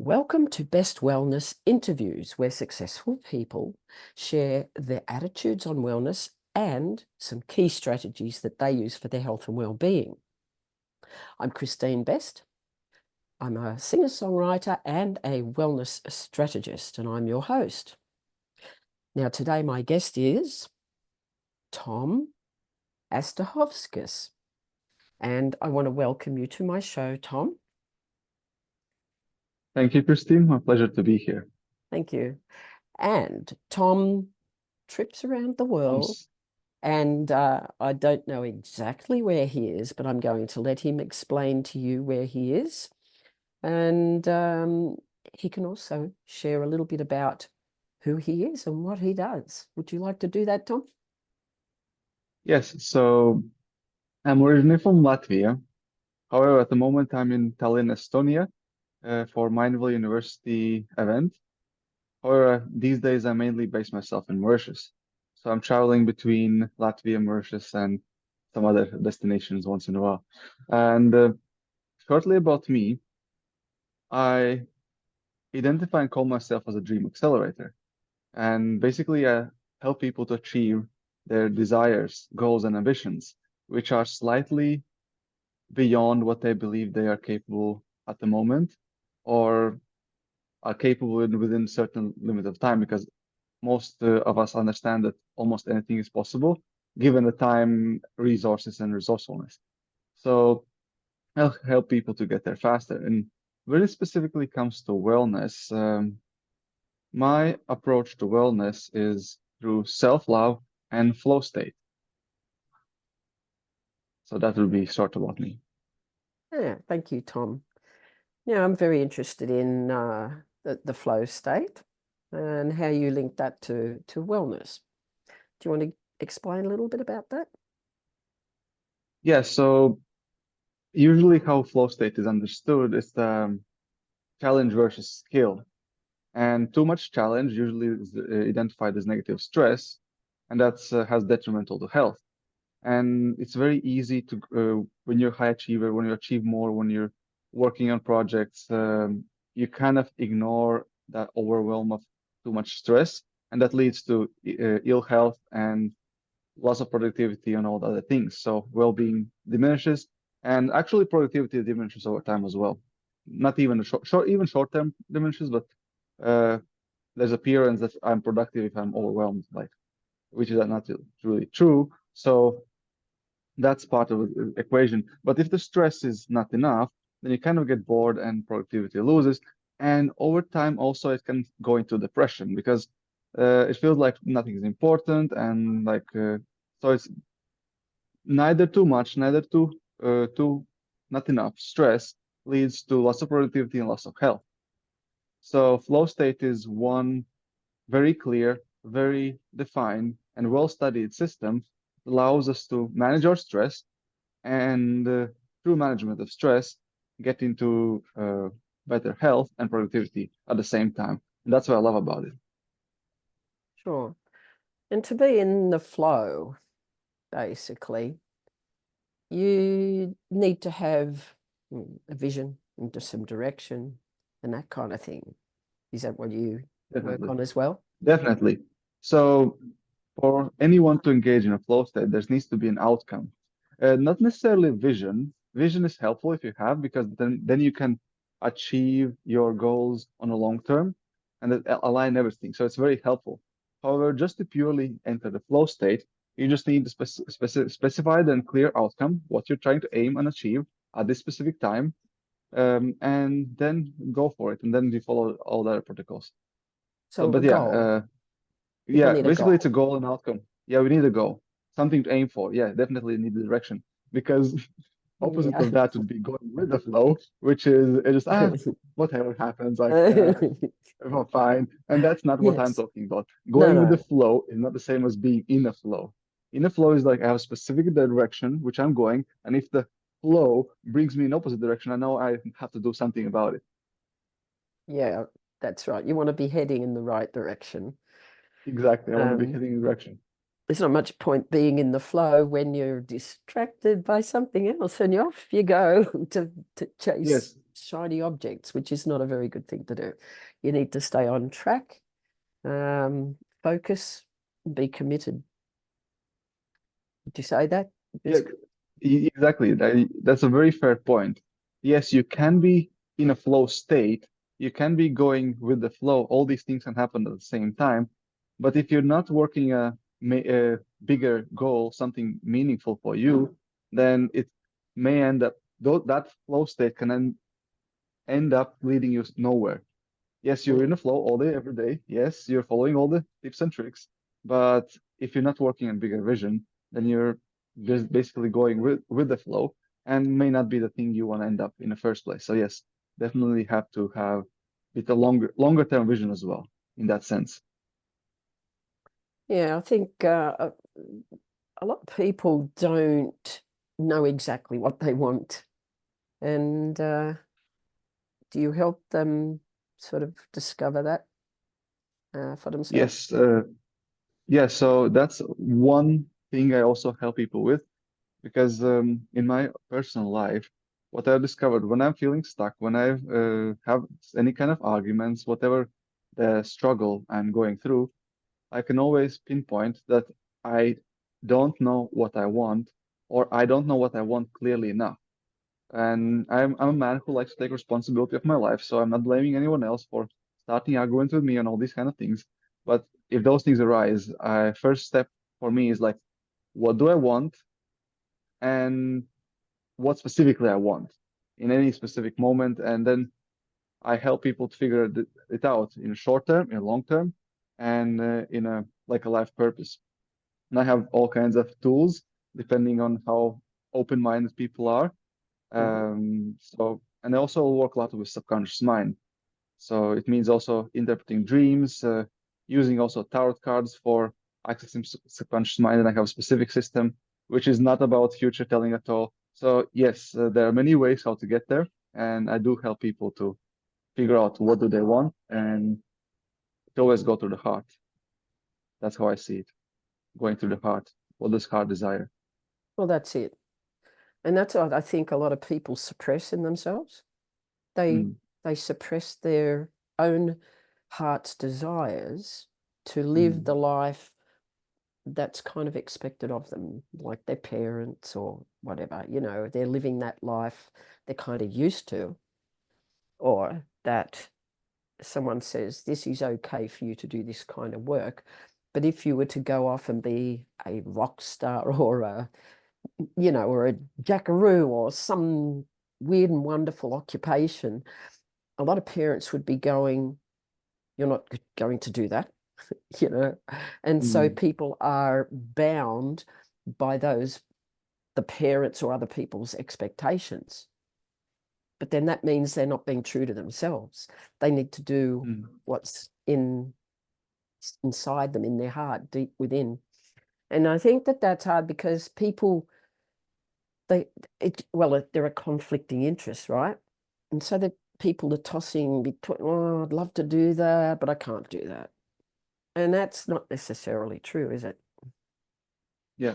Welcome to Best Wellness Interviews, where successful people share their attitudes on wellness and some key strategies that they use for their health and well-being. I'm Kristine Best. I'm a singer-songwriter and a wellness strategist, and I'm your host. Now, today my guest is Tom Astahovskis, and I want to welcome you to my show, Tom. Thank you, Kristine. My pleasure to be here. Thank you. And Tom trips around the world. And I don't know exactly where he is, but I'm going to let him explain to you where he is. And he can also share a little bit about who he is and what he does. Would you like to do that, Tom? Yes, so I'm originally from Latvia. However, at the moment I'm in Tallinn, Estonia, for Mindville University event. However, these days I mainly base myself in Mauritius. So I'm traveling between Latvia, Mauritius, and some other destinations once in a while. And shortly about me, I identify and call myself as a dream accelerator. And basically, I help people to achieve their desires, goals, and ambitions, which are slightly beyond what they believe they are capable at the moment, or are capable within certain limit of time, because most of us understand that almost anything is possible given the time, resources, and resourcefulness. So I'll help people to get there faster. And when it specifically comes to wellness, my approach to wellness is through self-love and flow state. So that will be short about me. Yeah, thank you, Tom. Now, I'm very interested in the flow state and how you link that to wellness. Do you want to explain a little bit about that? Yeah, so usually how flow state is understood is the challenge versus skill. And too much challenge usually is identified as negative stress, and that's has detrimental to health. And it's very easy to, when you're a high achiever, when you achieve more, when you're working on projects, you kind of ignore that overwhelm of too much stress, and that leads to ill health and loss of productivity and all the other things. So well-being diminishes, and actually productivity diminishes over time as well. Not even a even short-term diminishes, but uh, there's appearance that I'm productive if I'm overwhelmed, like which is not really true. So that's part of the equation. But if the stress is not enough, then you kind of get bored and productivity loses. And over time, also, it can go into depression because it feels like nothing is important. And so it's neither too much, neither too not enough. Stress leads to loss of productivity and loss of health. So flow state is one very clear, very defined, and well-studied system that allows us to manage our stress and through management of stress, get into better health and productivity at the same time. And that's what I love about it. Sure. And to be in the flow, basically, you need to have a vision into some direction and that kind of thing. Is that what you work Definitely. on as well? Definitely. So for anyone to engage in a flow state, there needs to be an outcome. Not necessarily vision. Vision is helpful if you have, because then you can achieve your goals on a long term and align everything. So it's very helpful. However, just to purely enter the flow state, you just need to specify and clear outcome, what you're trying to aim and achieve at this specific time, and then go for it. And then you follow all the other protocols. So, So a but yeah, goal. People yeah, need a basically it's a goal. goal and outcome. Yeah, we need a goal, something to aim for. Yeah, definitely need the direction because opposite Yeah. of that would be going with the flow, which is it just whatever happens, I'm fine. And that's not what I'm Yes. talking about. No, Going with the no. flow is not the same as being in a flow. In a flow is like I have a specific direction which I'm going, and if the flow brings me in opposite direction, I know I have to do something about it. Yeah, that's right. You want to be heading in the right direction. Exactly. I want to be Um, heading in the direction. there's not much point being in the flow when you're distracted by something else and off you go to chase Yes. shiny objects, which is not a very good thing to do. You need to stay on track, focus, be committed. Did you say that? Yeah, exactly. That's a very fair point. Yes, you can be in a flow state. You can be going with the flow. All these things can happen at the same time. But if you're not working a bigger goal, something meaningful for you, then it may end up, though that flow state can end up leading you nowhere. Yes, you're in a flow all day, every day. Yes, you're following all the tips and tricks. But if you're not working on bigger vision, then you're just basically going with the flow and may not be the thing you want to end up in the first place. So yes, definitely have to have a longer term vision as well in that sense. Yeah, I think a lot of people don't know exactly what they want. And do you help them sort of discover that for themselves? Yes, yeah, so that's one thing I also help people with because in my personal life, what I've discovered when I'm feeling stuck, when I have any kind of arguments, whatever the struggle I'm going through, I can always pinpoint that I don't know what I want, or I don't know what I want clearly enough. And I'm a man who likes to take responsibility of my life, so I'm not blaming anyone else for starting arguments with me and all these kind of things. But if those things arise, first step for me is like, what do I want, and what specifically I want in any specific moment, and then I help people to figure it out in a short term, in a long term, and in a like a life purpose. And I have all kinds of tools depending on how open-minded people are. Hmm. And I also work a lot with subconscious mind. So it means also interpreting dreams, using also tarot cards for accessing subconscious mind. And I have a specific system, which is not about future telling at all. So yes, there are many ways how to get there. And I do help people to figure out what do they want and to always go to the heart. That's how I see it, going to the heart. What does heart desire? Well, that's it. And that's what I think a lot of people suppress in themselves. They Mm, they suppress their own heart's desires to live the mm, life that's kind of expected of them, like their parents or whatever. They're living that life they're kind of used to, or that someone says, this is okay for you to do this kind of work. But if you were to go off and be a rock star or or a jackaroo or some weird and wonderful occupation, a lot of parents would be going, you're not going to do that, you know. And so mm, people are bound by the parents or other people's expectations. But then that means they're not being true to themselves. They need to do mm, what's inside them, in their heart, deep within. And I think that that's hard because people, there are conflicting interests, right? And so that people are tossing between, oh, I'd love to do that, but I can't do that. And that's not necessarily true, is it? yeah.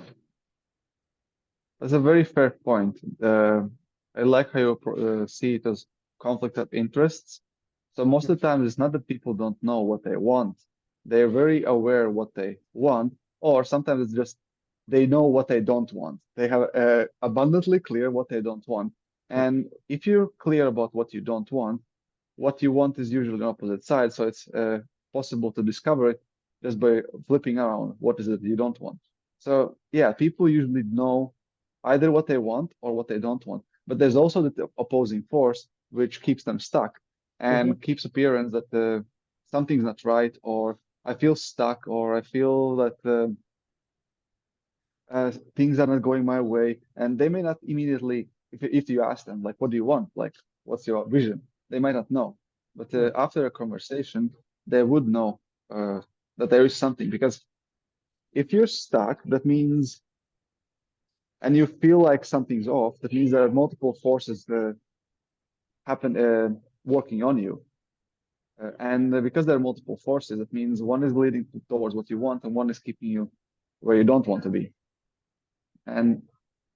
That's a very fair point. I like how you see it as conflict of interests. So most of the time, it's not that people don't know what they want. They're very aware what they want, or sometimes it's just they know what they don't want. They have abundantly clear what they don't want. And if you're clear about what you want is usually the opposite side. So it's possible to discover it just by flipping around. What is it you don't want? So yeah, people usually know either what they want or what they don't want. But there's also the opposing force which keeps them stuck Mhm. and keeps appearance that something's not right, or I feel stuck, or I feel that things are not going my way. And they may not immediately, if you ask them, like, what do you want? Like, what's your vision? They might not know. But Mm. after a conversation, they would know uh, that there is something. Because if you're stuck, that means, and you feel like something's off, that means there are multiple forces that happen working on you. And because there are multiple forces, that means one is leading towards what you want and one is keeping you where you don't want to be. And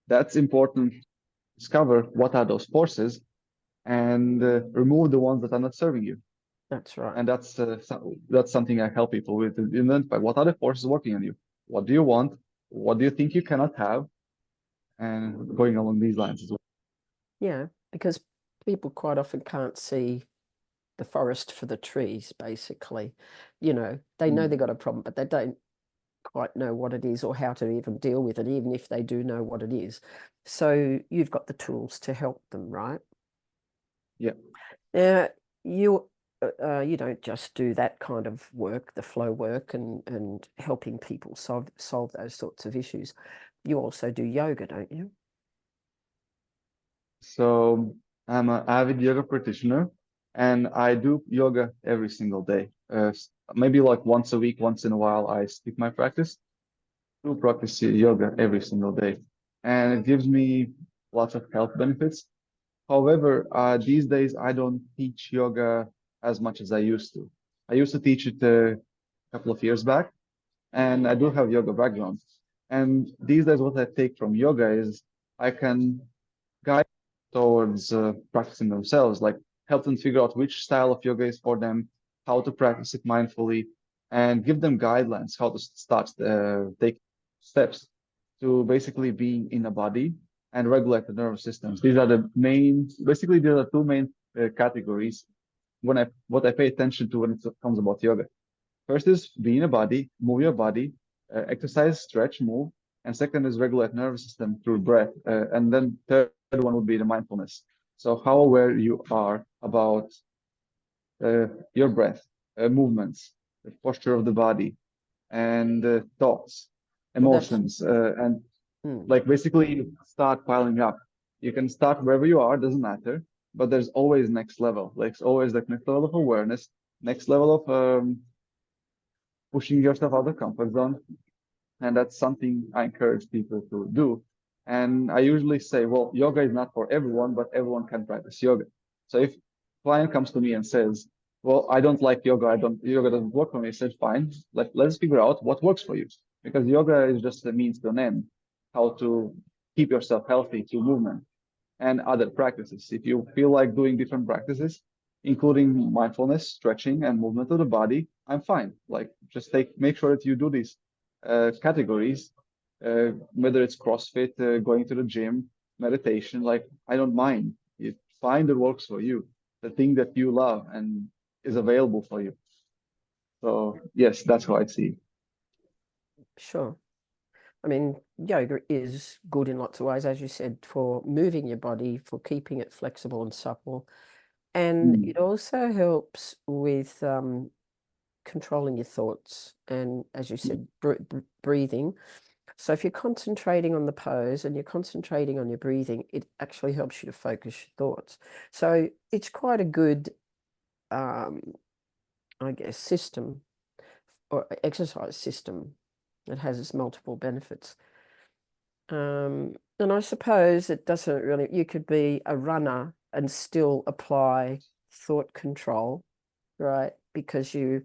that's important. Discover what are those forces and remove the ones that are not serving you. That's right. And that's something I help people with. Identify what are the forces working on you. What do you want? What do you think you cannot have? And going along these lines as well. Yeah, because people quite often can't see the forest for the trees, basically. You know, they know Mm, they've got a problem, but they don't quite know what it is or how to even deal with it, even if they do know what it is. So you've got the tools to help them, right? yeah. Now, you don't just do that kind of work, the flow work and helping people solve those sorts of issues. You also do yoga, don't you? So I'm an avid yoga practitioner, and I do yoga every single day. Maybe like once a week, once in a while, I skip my practice to practice yoga every single day, and it gives me lots of health benefits. However, these days I don't teach yoga as much as I used to. I used to teach it a couple of years back, and I do have yoga background. And these days, what I take from yoga is I can guide towards practicing themselves, like help them figure out which style of yoga is for them, how to practice it mindfully, and give them guidelines how to start take steps to basically being in a body and regulate the nervous systems. These are the main, basically, there are two main categories when I what I pay attention to when it comes about yoga. First is be in a body, move your body, exercise, stretch, move. And second is regulate nervous system through breath. And then third one would be the mindfulness. So how aware you are about uh, your breath, movements, the posture of the body, and thoughts, Well, that's emotions, and mm, like basically start piling up. You can start wherever you are, doesn't matter, but there's always next level. Like always like next level of awareness, next level of pushing yourself out of the comfort zone. And that's something I encourage people to do. And I usually say, well, yoga is not for everyone, but everyone can practice yoga. So if a client comes to me and says, well, I don't like yoga, yoga doesn't work for me, I said, fine, let's figure out what works for you. Because yoga is just a means to an end, how to keep yourself healthy through movement and other practices. If you feel like doing different practices, including mindfulness, stretching, and movement of the body, I'm fine. Like just make sure that you do these categories, whether it's CrossFit, going to the gym, meditation. Like I don't mind. You find the works for you, the thing that you love and is available for you. So yes, that's how I see it. sure. I mean, yoga is good in lots of ways, as you said, for moving your body, for keeping it flexible and supple. And Mm, it also helps with controlling your thoughts and, as you yeah, said, breathing. So if you're concentrating on the pose and you're concentrating on your breathing, it actually helps you to focus your thoughts. So it's quite a good, um, I guess, system or exercise system that has its multiple benefits. And I suppose it doesn't really, you could be a runner and still apply thought control, right? Because you're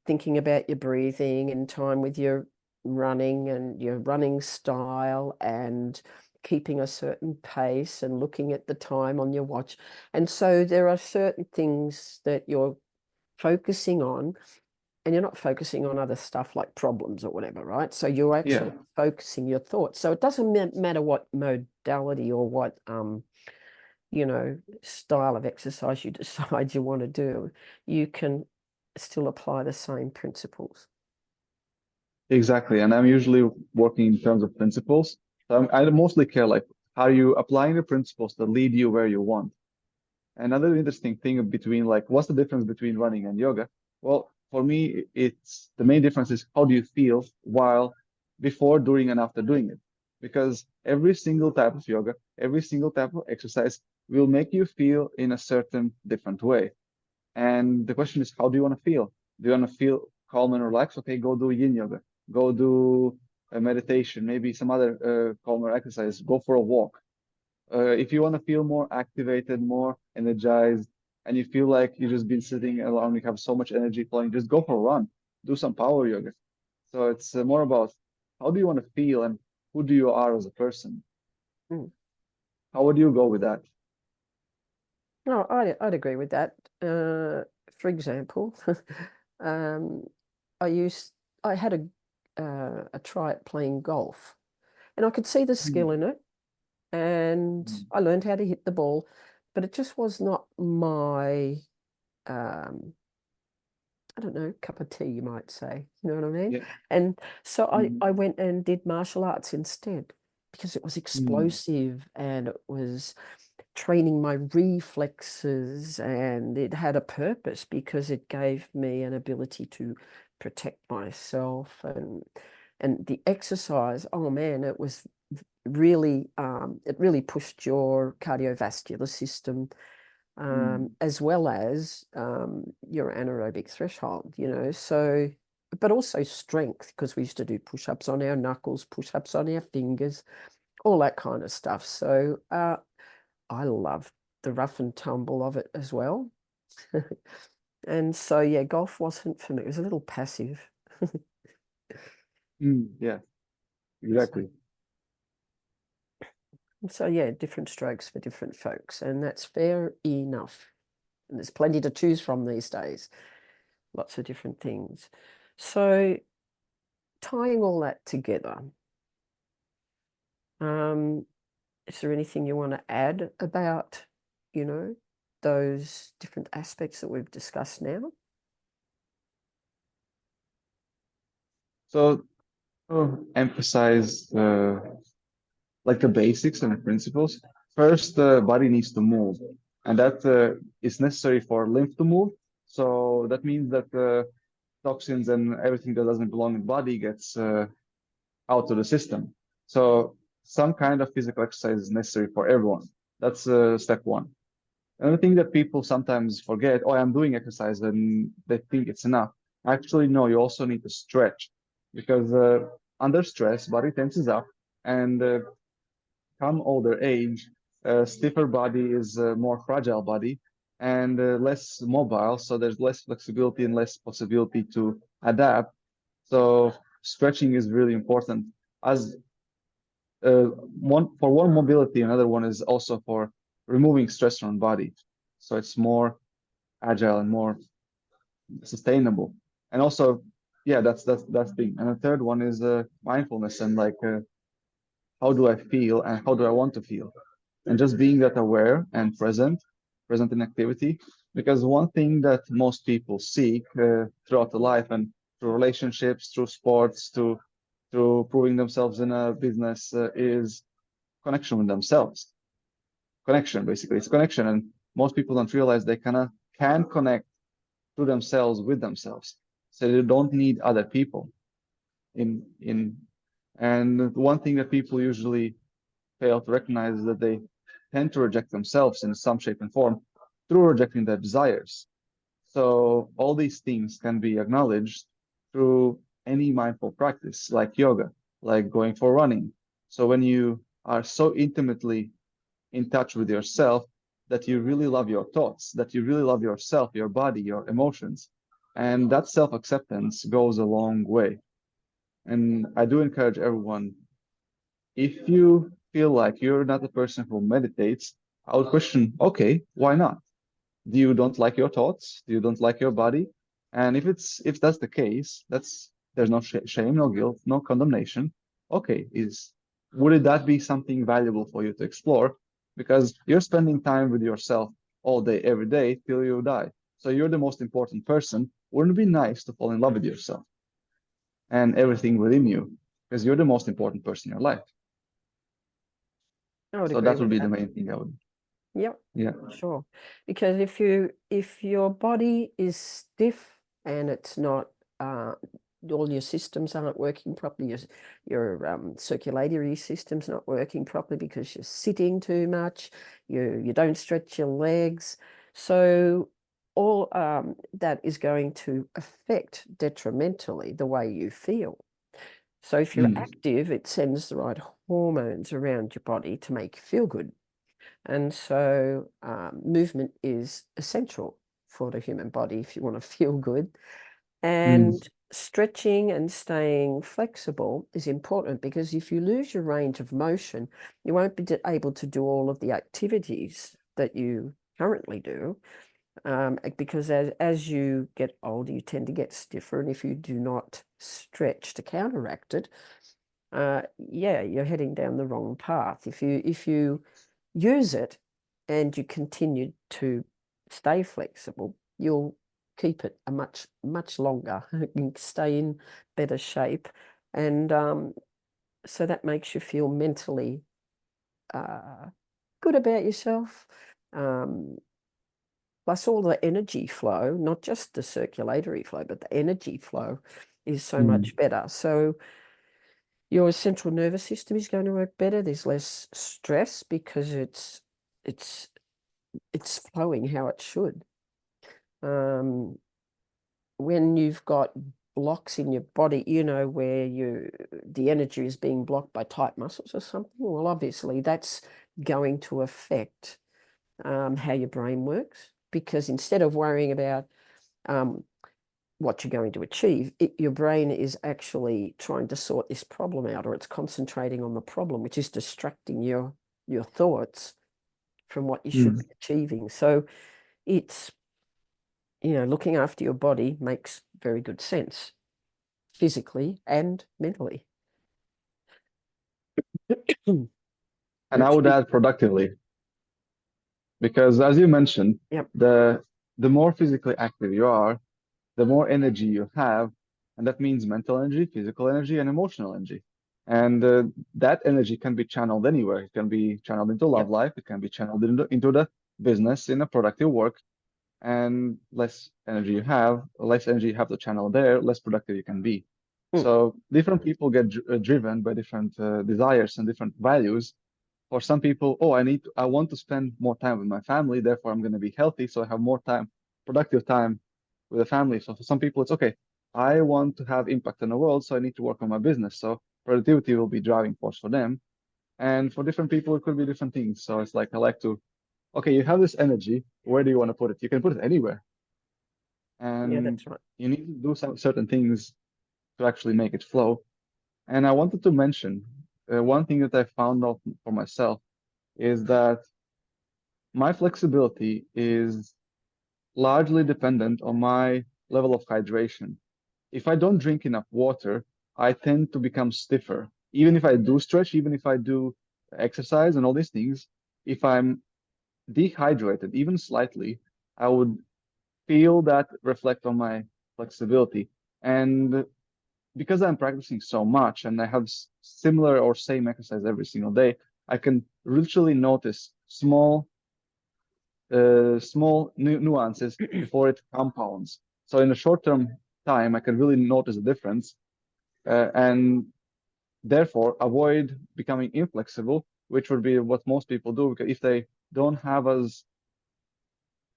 thinking about your breathing in time with your running and your running style and keeping a certain pace and looking at the time on your watch. And so there are certain things that you're focusing on and you're not focusing on other stuff like problems or whatever, right? So you're yeah, actually focusing your thoughts. So it doesn't matter what modality or what style of exercise you decide you want to do, you can still apply the same principles. exactly. And I'm usually working in terms of principles. So I mostly care like how you applying the principles that lead you where you want. Another interesting thing between like what's the difference between running and yoga? Well, for me, it's the main difference is how do you feel while before, during, and after doing it? Because every single type of yoga, every single type of exercise will make you feel in a certain different way. And the question is, how do you want to feel? Do you want to feel calm and relaxed? Okay, go do yin yoga, go do a meditation, maybe some other calmer exercise, go for a walk. If you want to feel more activated, more energized, and you feel like you've just been sitting alone, you have so much energy flowing, just go for a run, do some power yoga. So it's more about how do you want to feel and who do you are as a person? Mm. How would you go with that? No, I'd agree with that. For example, um, I used I had a try at playing golf, and I could see the skill Mm, in it, and mm, I learned how to hit the ball, but it just was not my um, I don't know, cup of tea, you might say. You know what I mean? yeah. And so Mm, I went and did martial arts instead because it was mm, explosive and it was training my reflexes, and it had a purpose because it gave me an ability to protect myself. And the exercise, oh man, it was really it really pushed your cardiovascular system, mm, as well as your anaerobic threshold, you know. So, but also strength, because we used to do push-ups on our knuckles, push-ups on our fingers, all that kind of stuff. So I loved the rough and tumble of it as well. And so, yeah, golf wasn't for me. It was a little passive. yeah, So, exactly. so, yeah, different strokes for different folks, and that's fair enough. And there's plenty to choose from these days, lots of different things. So, tying all that together, um, is there anything you want to add about, you know, those different aspects that we've discussed now? So emphasize like the basics and the principles. First, the body needs to move, and that is necessary for lymph to move. So that means that toxins and everything that doesn't belong in the body gets out of the system. So some kind of physical exercise is necessary for everyone. That's step one. Another thing that people sometimes forget, oh, I'm doing exercise, and they think it's enough. Actually, no, you also need to stretch because under stress, body tenses up, and come older age, stiffer body is a more fragile body and less mobile, so there's less flexibility and less possibility to adapt. So stretching is really important. As one for one mobility, another one is also for removing stress from the body, so it's more agile and more sustainable. And also, yeah, that's big. And the third one is mindfulness and like how do I feel and how do I want to feel, and just being that aware and present in activity. Because one thing that most people seek throughout the life and through relationships, through sports, through proving themselves in a business is connection with themselves. Connection, basically, it's connection, and most people don't realize they can connect to themselves with themselves, so they don't need other people. In and one thing that people usually fail to recognize is that they tend to reject themselves in some shape and form through rejecting their desires. So all these things can be acknowledged through any mindful practice, like yoga, like going for running. So when you are so intimately in touch with yourself that you really love your thoughts, that you really love yourself, your body, your emotions, and that self-acceptance goes a long way. And I do encourage everyone, if you feel like you're not a person who meditates, I would question, okay, why not? Do you don't like your thoughts? Do you don't like your body? And if that's the case, that's there's no shame, no guilt, no condemnation. Okay, is would it that be something valuable for you to explore? Because you're spending time with yourself all day, every day till you die. So you're the most important person. Wouldn't it be nice to fall in love with yourself and everything within you? Because you're the most important person in your life. I would So agree that would with be the that. main thing I would, Yep, yeah. sure. Because if your body is stiff and it's not all your systems aren't working properly, your circulatory system's not working properly because you're sitting too much, you don't stretch your legs. So all that is going to affect detrimentally the way you feel. So if you're Mm, active, it sends the right hormones around your body to make you feel good. And so movement is essential for the human body if you want to feel good. mm, And stretching and staying flexible is important because if you lose your range of motion, you won't be able to do all of the activities that you currently do, because as you get older, you tend to get stiffer, and if you do not stretch to counteract it, yeah, you're heading down the wrong path. If you use it and you continue to stay flexible, you'll keep it a much longer. You can stay in better shape, and so that makes you feel mentally good about yourself. Plus all the energy flow, not just the circulatory flow, but the energy flow is so Mm. much better. So your central nervous system is going to work better. There's less stress because it's it's flowing how it should. When you've got blocks in your body, where the energy is being blocked by tight muscles or something, well, obviously that's going to affect how your brain works, because instead of worrying about what you're going to achieve, your brain is actually trying to sort this problem out, or it's concentrating on the problem, which is distracting your thoughts from what you should Mm. be achieving. So it's, looking after your body makes very good sense, physically and mentally. And I would add productively, because as you mentioned, Yep. the the more physically active you are, the more energy you have, and that means mental energy, physical energy, and emotional energy. And that energy can be channeled anywhere. It can be channeled into love Yep. life. It can be channeled into the business in a productive work. And less energy you have, less energy you have to channel there, less productive you can be. Mm. So different people get driven by different desires and different values. For some people, oh, I want to spend more time with my family, therefore I'm going to be healthy, so I have more time, productive time with the family. So for some people, it's okay. I want to have impact on the world, so I need to work on my business. So productivity will be driving force for them. And for different people, it could be different things. So it's like I like to, okay, you have this energy. Where do you want to put it? You can put it anywhere, Yeah, and that's right. you need to do some certain things to actually make it flow. And I wanted to mention one thing that I found out for myself is that my flexibility is largely dependent on my level of hydration. If I don't drink enough water, I tend to become stiffer. Even if I do stretch, even if I do exercise and all these things, if I'm dehydrated, even slightly, I would feel that reflect on my flexibility. And because I'm practicing so much and I have similar or same exercise every single day, I can literally notice small nuances before it compounds. So in a short-term time, I can really notice a difference and therefore avoid becoming inflexible, which would be what most people do because if they don't have as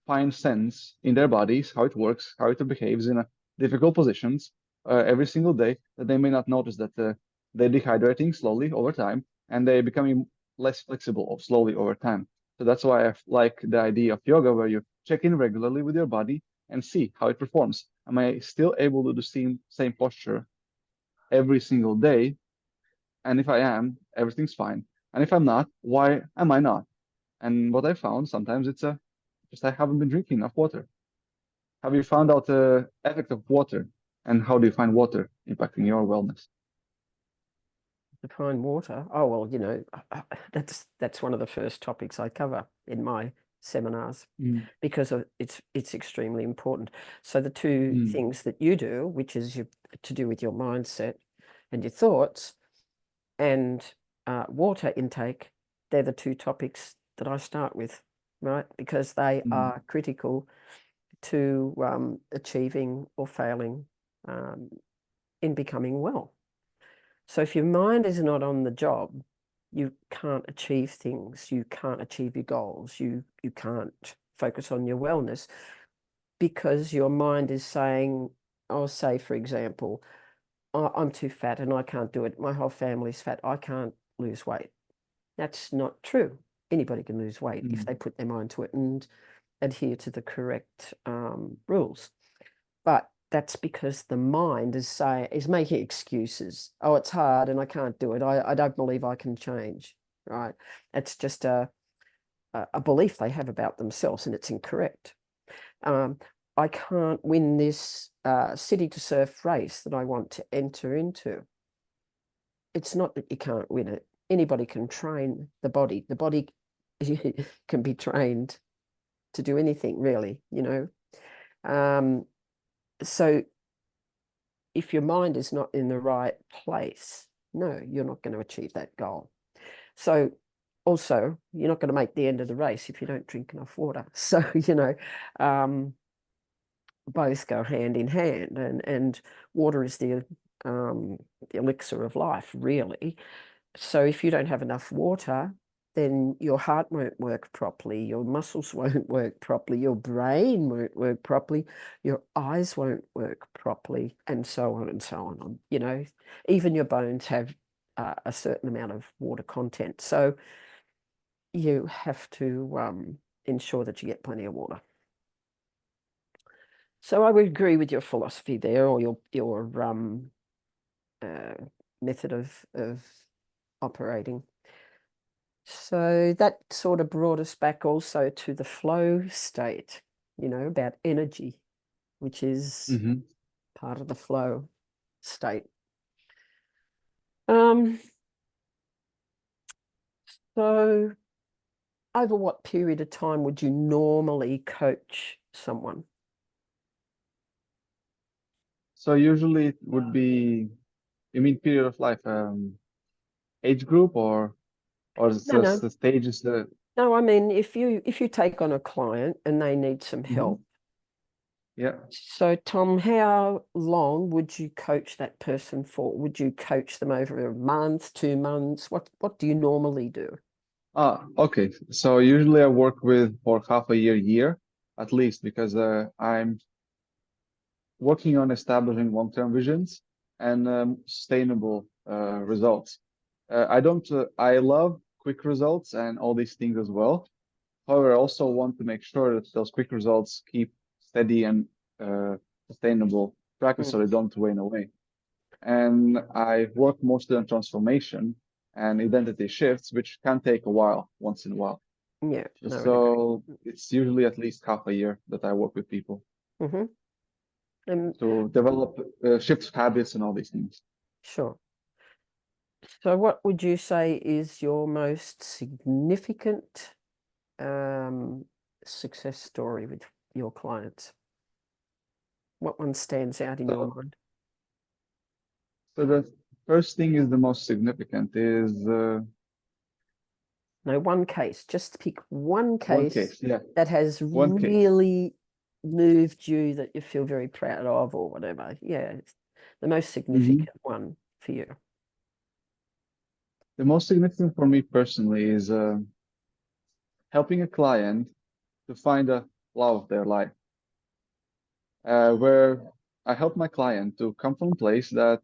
fine sense in their bodies, how it works, how it behaves in difficult positions every single day, that they may not notice that they're dehydrating slowly over time and they're becoming less flexible slowly over time. So that's why I like the idea of yoga, where you check in regularly with your body and see how it performs. Am I still able to do the same posture every single day? And if I am, everything's fine. And if I'm not, why am I not? And what I found sometimes it's just I haven't been drinking enough water. Have you found out the effect of water and how do you find water impacting your wellness? Define water. Oh, well, that's one of the first topics I cover in my seminars, Mm. because it's extremely important. So the two Mm. things that you do, which is to do with your mindset and your thoughts, and water intake, they're the two topics that I start with, right? Because they Mm. are critical to achieving or failing um, in becoming well. So if your mind is not on the job, you can't achieve things, you can't achieve your goals, you can't focus on your wellness, because your mind is saying, I'll say, for example, I'm too fat and I can't do it. My whole family's fat. I can't lose weight. That's not true. Anybody can lose weight if Mm. they put their mind to it and adhere to the correct rules. But that's because the mind is making excuses. Oh, it's hard and I can't do it. I don't believe I can change. Right? It's just a belief they have about themselves, and it's incorrect. I can't win this city to surf race that I want to enter into. It's not that you can't win it. Anybody can train the body. The body can be trained to do anything, really, you know. So if your mind is not in the right place, no, you're not going to achieve that goal. So also, you're not going to make the end of the race if you don't drink enough water. So, you know, both go hand in hand, and water is the elixir of life, really. So if you don't have enough water, then your heart won't work properly, your muscles won't work properly, your brain won't work properly, your eyes won't work properly, and so on and so on. You know, even your bones have a certain amount of water content. So you have to ensure that you get plenty of water. So I would agree with your philosophy there, or your method of operating. So that sort of brought us back also to the flow state, you know, about energy, which is Mm-hmm. part of the flow state. So over what period of time would you normally coach someone? So usually it would be, you mean period of life, age group, or No, no, the stages that. no. I mean, if you take on a client and they need some Mhm. help, Yeah. so Tom, how long would you coach that person for? Would you coach them over a month, 2 months? What do you normally do? Okay. So usually I work with for half a year at least, because I'm working on establishing long-term visions and sustainable results. I don't. I love quick results and all these things as well. However, I also want to make sure that those quick results keep steady and uh, sustainable practice, Mm, so they don't wane away. And I work mostly on transformation and identity shifts, which can take a while, once in a while. yeah, no, I'd agree. So it's usually at least half a year that I work with people Mm-hmm. Um, to develop shift habits and all these things. sure. So what would you say is your most significant success story with your clients? What one stands out in your So, mind? so the first thing is the most significant is No, one case. Just pick one one case case. Yeah, that has one case. really moved you that you feel very proud of or whatever. Yeah, it's the most Hmm. significant one for you. The most significant for me personally is helping a client to find a love of their life, where I help my client to come from a place that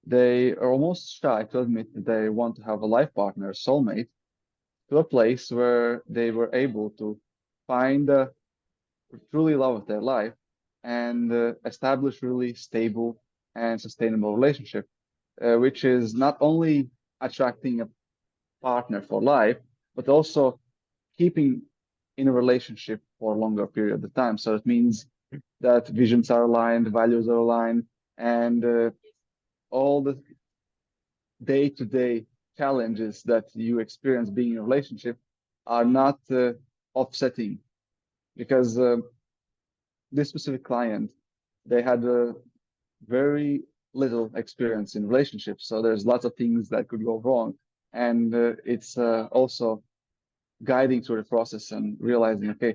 they are almost shy to admit that they want to have a life partner, a soulmate, to a place where they were able to find a truly love of their life and establish really stable and sustainable relationship, which is not only attracting a partner for life, but also keeping in a relationship for a longer period of time. So it means that visions are aligned, values are aligned, and all the day-to-day challenges that you experience being in a relationship are not offsetting, because this specific client, they had a very little experience in relationships, so there's lots of things that could go wrong, and it's also guiding through the process and realizing, okay,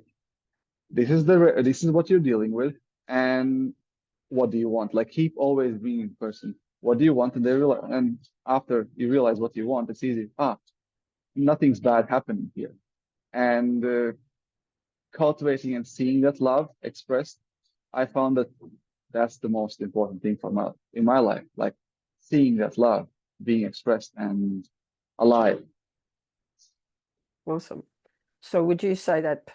this is what you're dealing with, and what do you want? Like, keep always being in person. What do you want? And they realize, and after you realize what you want, it's easy. Nothing's bad happening here, and cultivating and seeing that love expressed, I found that that's the most important thing for my in my life, like seeing that love being expressed and alive. Awesome. So would you say that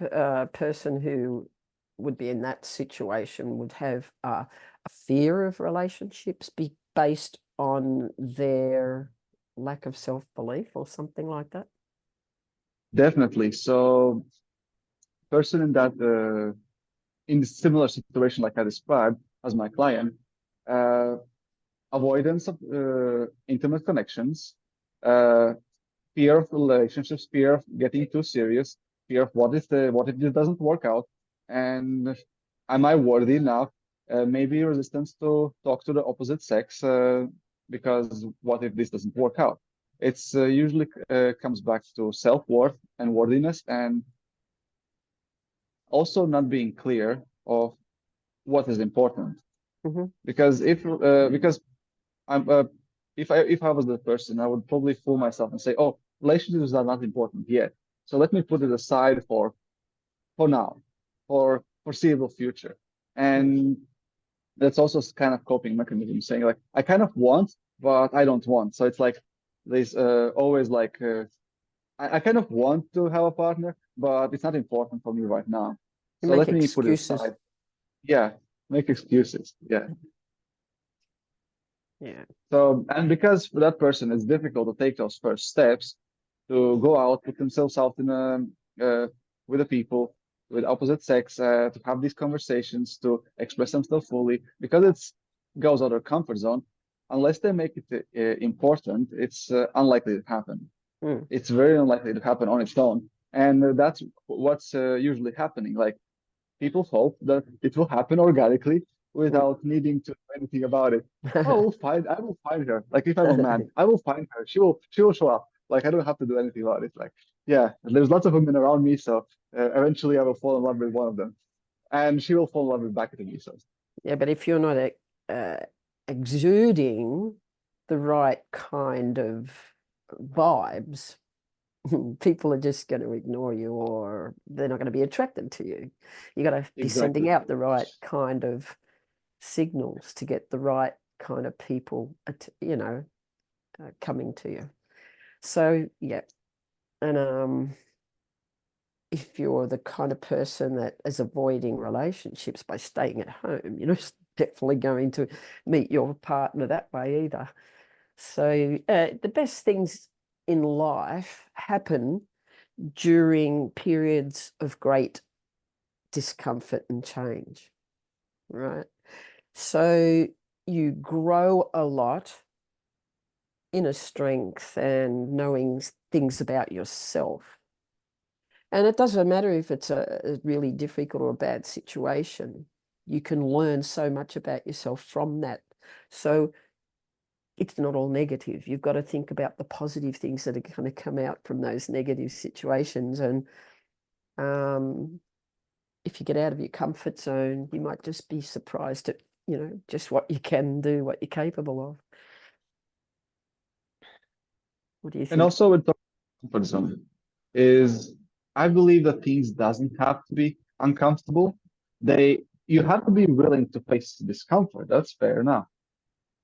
person who would be in that situation would have a fear of relationships be based on their lack of self-belief or something like that? Definitely. So, person in that in similar situation like I described as my client, uh, avoidance of intimate connections, uh, fear of relationships, fear of getting too serious, fear of what if this doesn't work out, and am I worthy enough? Maybe resistance to talk to the opposite sex because what if this doesn't work out? It's usually comes back to self-worth and worthiness, and also not being clear of what is important. Hmm. Because I'm if I was the person, I would probably fool myself and say, "Oh, relationships are not important yet. So let me put it aside for now, for foreseeable future." And that's also kind of coping mechanism, saying like, "I kind of want, but I don't want." So it's like there's always like I kind of want to have a partner, but it's not important for me right now. You So make let me put it excuses. aside. Yeah, make excuses. Yeah. Yeah. So, and because for that person, it's difficult to take those first steps to go out, put themselves out in with the people with opposite sex, to have these conversations, to express themselves fully, because it's goes out of their comfort zone. Unless they make it important, it's unlikely to happen. Mm. It's very unlikely to happen on its own, and that's what's usually happening. Like people hope that it will happen organically Mm. without needing to do anything about it. Oh, I will find her. Like if I'm a man, I will find her. She will show up. Like I don't have to do anything about it. Like, yeah, there's lots of women around me, so eventually I will fall in love with one of them, and she will fall in love with back to me. So Yeah, but if you're not uh, exuding the right kind of vibes, people are just going to ignore you, or they're not going to be attracted to you. You got to be sending exactly. out the right kind of signals to get the right kind of people, coming to you. So yeah, and if you're the kind of person that is avoiding relationships by staying at home, you're not definitely going to meet your partner that way either. So the best things in life happen during periods of great discomfort and change, right? So you grow a lot, inner strength and knowing things about yourself. And it doesn't matter if it's a really difficult or a bad situation. You can learn so much about yourself from that. So it's not all negative. You've got to think about the positive things that are going to come out from those negative situations. And um, if you get out of your comfort zone, you might just be surprised at, just what you can do, what you're capable of. What do you And think? also with the comfort zone is I believe that things doesn't have to be uncomfortable. You have to be willing to face discomfort. That's fair enough.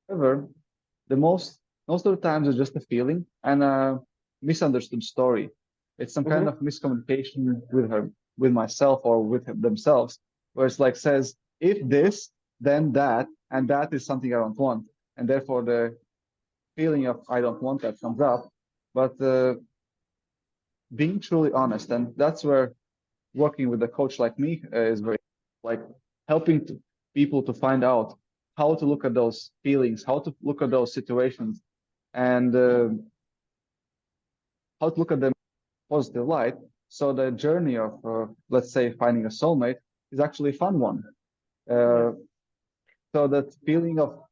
However, the most of the times it's just a feeling and a misunderstood story. It's some kind Hmm. of miscommunication with her, with myself, or with themselves, where it's like says, if this, then that, and that is something I don't want, and therefore the feeling of I don't want that comes up. But being truly honest, and that's where working with a coach like me is very like helping people to find out how to look at those feelings, how to look at those situations, and how to look at them in a positive light. So the journey of, let's say, finding a soulmate is actually a fun one. Yeah. Uh, so that feeling of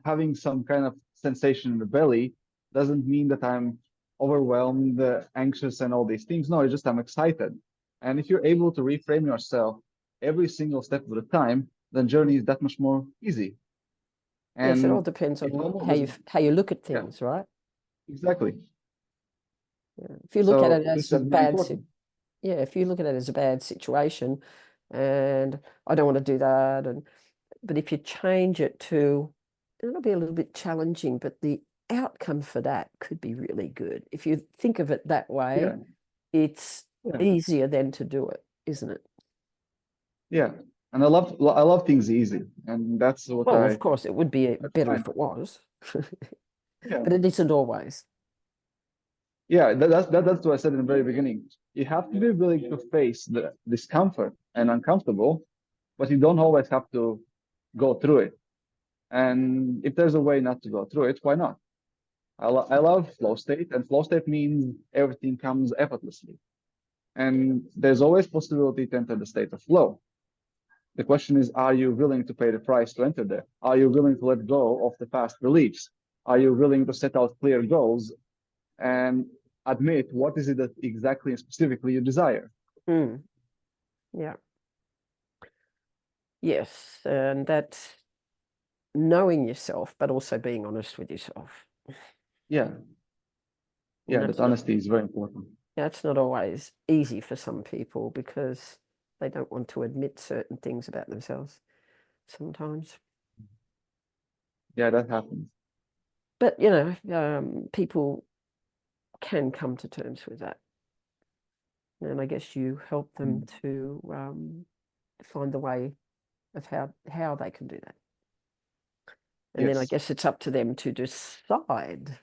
having some kind of sensation in the belly doesn't mean that I'm overwhelmed, anxious, and all these things. No, it's just I'm excited. And if you're able to reframe yourself every single step of the time, then journey is that much more easy. Yes, it all And depends it on almost how you doesn't. how you look at Yeah, things, right? exactly. Yeah. If you look at it So as this a is very bad important. yeah, if you look at it as a bad situation, and I don't want to do that, but if you change it to, it'll be a little bit challenging, but the outcome for that could be really good. If you think of it that Yeah, way, it's yeah, easier then to do it, isn't it? yeah. And I love things easy, and that's what Well, of course, it would be I better find. if it was, Yeah. but it isn't always. Yeah, that's what I said in the very beginning. You have to be willing to face the discomfort and uncomfortable, but you don't always have to go through it. And if there's a way not to go through it, why not? I love flow state, and flow state means everything comes effortlessly. And there's always possibility to enter the state of flow. The question is, are you willing to pay the price to enter there? Are you willing to let go of the past beliefs? Are you willing to set out clear goals and admit what is it that exactly and specifically you desire? Mm. Yeah. Yes, and that's knowing yourself, but also being honest with yourself. Yeah, And yeah, that honesty is very important. that's not always easy for some people because they don't want to admit certain things about themselves sometimes. Yeah, that happens. But, people can come to terms with that. And I guess you help them to find the way of how they can do that. And then I Yes. guess it's up to them to decide,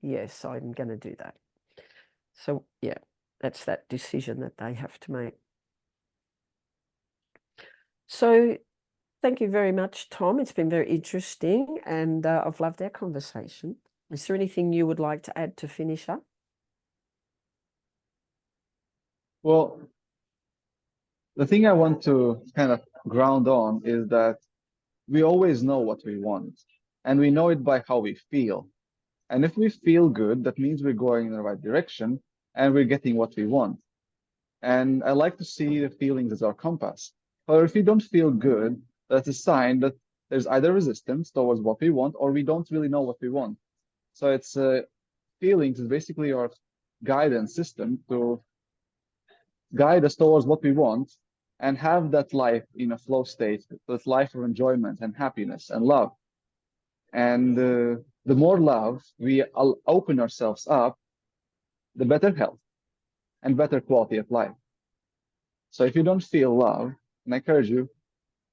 yes, I'm going to do that. So, yeah, that's that decision that they have to make. So, thank you very much, Tom. It's been very interesting, and I've loved our conversation. Is there anything you would like to add to finish up? Well, the thing I want to kind of ground on is that we always know what we want, and we know it by how we feel. And if we feel good, that means we're going in the right direction and we're getting what we want. And I like to see the feelings as our compass. However, if we don't feel good, that's a sign that there's either resistance towards what we want or we don't really know what we want. So it's feelings is basically our guidance system to guide us towards what we want and have that life in a flow state, that life of enjoyment and happiness and love. And the more love we open ourselves up, the better health and better quality of life. So if you don't feel love, and I encourage you,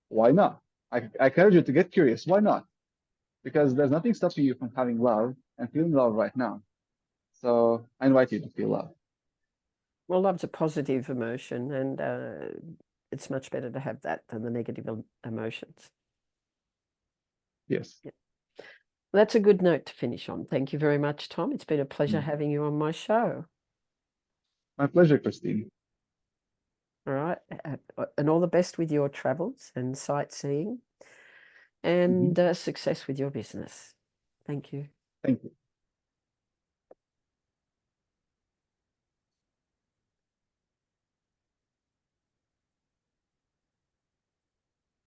why not? I encourage you to get curious. Why not? Because there's nothing stopping you from having love and feeling love right now. So I invite you to feel love. Well, love's a positive emotion, and it's much better to have that than the negative emotions. Yes. Yeah. Well, that's a good note to finish on. Thank you very much, Tom. It's been a pleasure having you on my show. My pleasure, Kristine. All right. And all the best with your travels and sightseeing and success with your business. Thank you. Thank you.